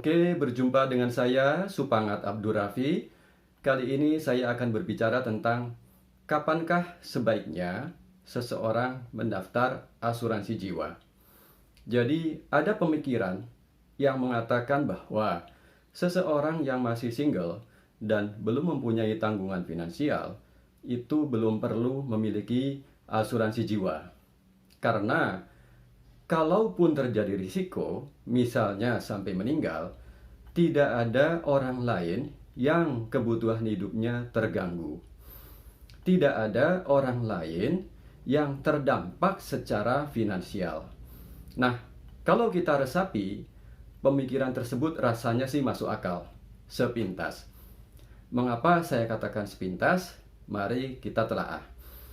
Oke, berjumpa dengan saya Supangat Abdur Raffi. Kali ini saya akan berbicara tentang kapankah sebaiknya seseorang mendaftar asuransi jiwa. Jadi, ada pemikiran yang mengatakan bahwa seseorang yang masih single dan belum mempunyai tanggungan finansial itu belum perlu memiliki asuransi jiwa. Karena kalaupun terjadi risiko, misalnya sampai meninggal, tidak ada orang lain yang kebutuhan hidupnya terganggu. Tidak ada orang lain yang terdampak secara finansial. Nah, kalau kita resapi, pemikiran tersebut rasanya sih masuk akal, sepintas. Mengapa saya katakan sepintas? Mari kita telaah.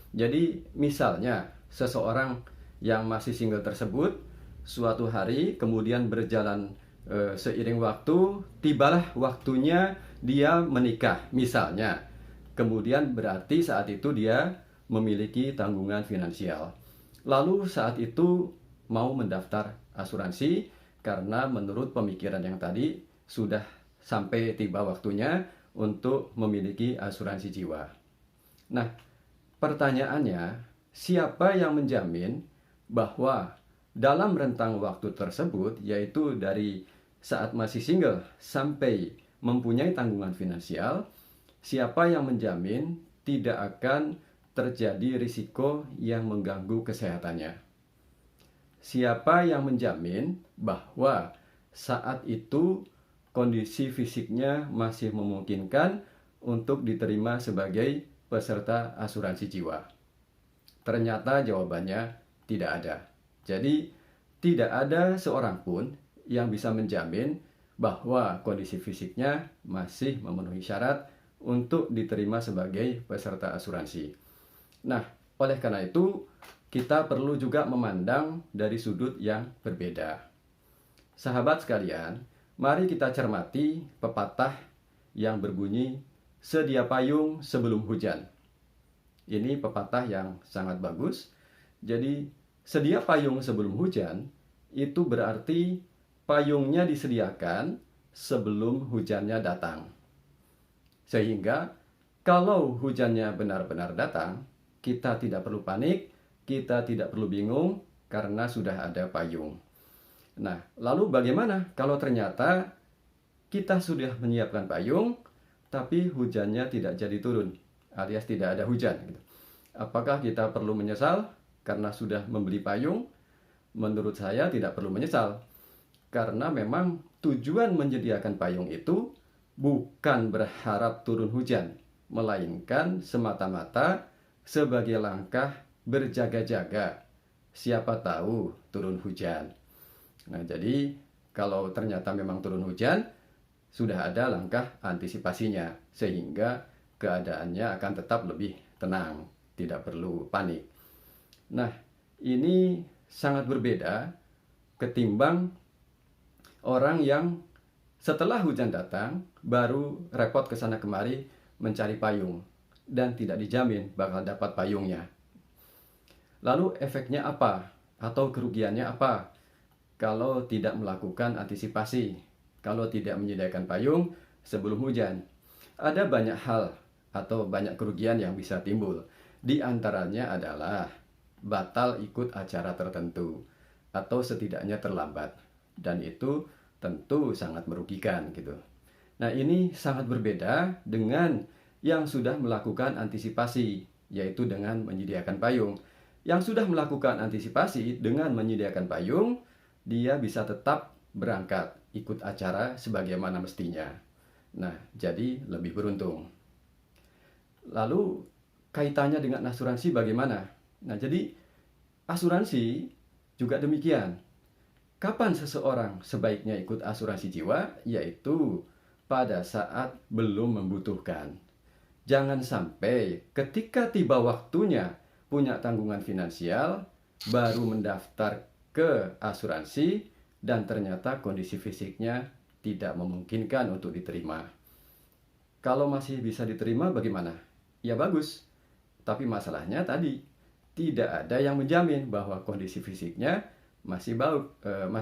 Jadi, misalnya seseorang yang masih single tersebut suatu hari kemudian berjalan seiring waktu, tibalah waktunya dia menikah misalnya. Kemudian berarti saat itu dia memiliki tanggungan finansial. Lalu saat itu mau mendaftar asuransi karena menurut pemikiran yang tadi sudah sampai tiba waktunya untuk memiliki asuransi jiwa. Nah, pertanyaannya, siapa yang menjamin bahwa dalam rentang waktu tersebut, yaitu dari saat masih single sampai mempunyai tanggungan finansial, siapa yang menjamin tidak akan terjadi risiko yang mengganggu kesehatannya? Siapa yang menjamin bahwa saat itu kondisi fisiknya masih memungkinkan untuk diterima sebagai peserta asuransi jiwa? Ternyata jawabannya tidak ada. Jadi, tidak ada seorang pun yang bisa menjamin bahwa kondisi fisiknya masih memenuhi syarat untuk diterima sebagai peserta asuransi. Nah, oleh karena itu, kita perlu juga memandang dari sudut yang berbeda. Sahabat sekalian, mari kita cermati pepatah yang berbunyi, "Sedia payung sebelum hujan." Ini pepatah yang sangat bagus. Jadi, sedia payung sebelum hujan itu berarti payungnya disediakan sebelum hujannya datang. Sehingga kalau hujannya benar-benar datang, kita tidak perlu panik, kita tidak perlu bingung karena sudah ada payung. Nah, lalu bagaimana kalau ternyata kita sudah menyiapkan payung, tapi hujannya tidak jadi turun, alias tidak ada hujan? Apakah kita perlu menyesal karena sudah membeli payung? Menurut saya tidak perlu menyesal. Karena memang tujuan menyediakan payung itu bukan berharap turun hujan, melainkan semata-mata sebagai langkah berjaga-jaga. Siapa tahu turun hujan. Nah, jadi kalau ternyata memang turun hujan, sudah ada langkah antisipasinya, sehingga keadaannya akan tetap lebih tenang, tidak perlu panik. Nah, ini sangat berbeda ketimbang orang yang setelah hujan datang baru repot ke sana kemari mencari payung dan tidak dijamin bakal dapat payungnya. Lalu efeknya apa atau kerugiannya apa kalau tidak melakukan antisipasi, kalau tidak menyediakan payung sebelum hujan? Ada banyak hal atau banyak kerugian yang bisa timbul. Di antaranya adalah batal ikut acara tertentu atau setidaknya terlambat, dan itu tentu sangat merugikan gitu. Nah, ini sangat berbeda dengan yang sudah melakukan antisipasi, yaitu dengan menyediakan payung. Yang sudah melakukan antisipasi dengan menyediakan payung, dia bisa tetap berangkat ikut acara sebagaimana mestinya. Nah, jadi lebih beruntung. Lalu kaitannya dengan asuransi bagaimana? Nah, jadi asuransi juga demikian. Kapan seseorang sebaiknya ikut asuransi jiwa? Yaitu pada saat belum membutuhkan. Jangan sampai ketika tiba waktunya punya tanggungan finansial, baru mendaftar ke asuransi dan ternyata kondisi fisiknya tidak memungkinkan untuk diterima. Kalau masih bisa diterima bagaimana? Ya bagus. Tapi masalahnya tadi, tidak ada yang menjamin bahwa kondisi fisiknya masih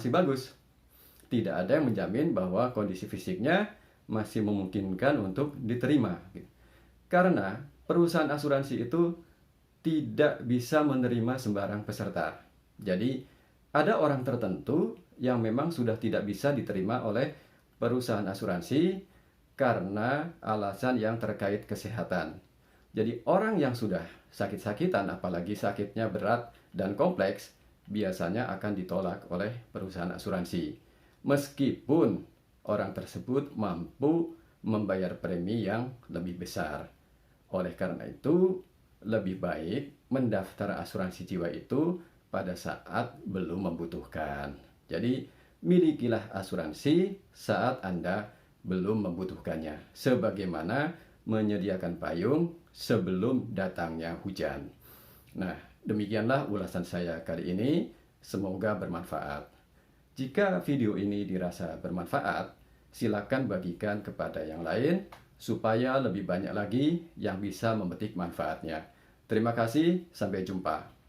bagus. tidak ada yang menjamin bahwa kondisi fisiknya masih memungkinkan untuk diterima. Karena perusahaan asuransi itu tidak bisa menerima sembarang peserta. Jadi, ada orang tertentu yang memang sudah tidak bisa diterima oleh perusahaan asuransi karena alasan yang terkait kesehatan. Jadi, orang yang sudah sakit-sakitan, apalagi sakitnya berat dan kompleks, biasanya akan ditolak oleh perusahaan asuransi. Meskipun orang tersebut mampu membayar premi yang lebih besar. Oleh karena itu, lebih baik mendaftar asuransi jiwa itu pada saat belum membutuhkan. Jadi, milikilah asuransi saat Anda belum membutuhkannya, sebagaimana menyediakan payung sebelum datangnya hujan. Nah, demikianlah ulasan saya kali ini. Semoga bermanfaat. Jika video ini dirasa bermanfaat, silakan bagikan kepada yang lain supaya lebih banyak lagi yang bisa memetik manfaatnya. Terima kasih, sampai jumpa.